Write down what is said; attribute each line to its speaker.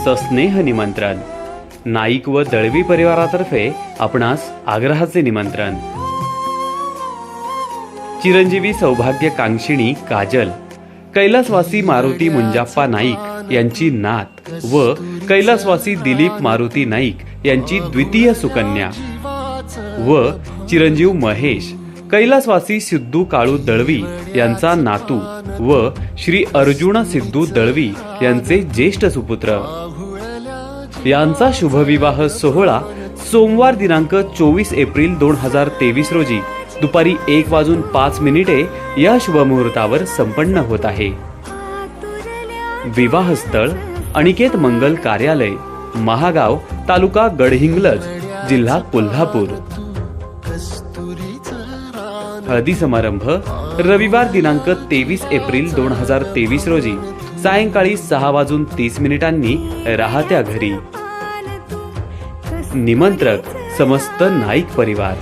Speaker 1: सस्नेह निमंत्रण. नाईक व दळवी परिवारातर्फे आपणास आग्रहाचे निमंत्रण. चिरंजीवी सौभाग्यकांक्षिणी काजल, कैलासवासी मारुती मुंजाप्पा नाईक यांची नात व कैलासवासी दिलीप मारुती नाईक यांची द्वितीय सुकन्या व चिरंजीव महेश, कैलासवासी सिद्धू काळू दळवी यांचा नातू व श्री अर्जुन सिद्धू दळवी यांचे ज्येष्ठ सुपुत्र यांचा शुभविवाह सोहळा सोमवार दिनांक 24 एप्रिल 2023 रोजी दुपारी 1:05 या शुभमुहूर्तावर संपन्न होत आहे. विवाहस्थळ अनिकेत मंगल कार्यालय, महागाव, तालुका गडहिंग्लज, जिल्हा कोल्हापूर. हळदी समारंभ रविवार दिनांक 23 एप्रिल 2023 रोजी सायंकाळी 6:30 राहत्या घरी. निमंत्रक समस्त नाईक परिवार.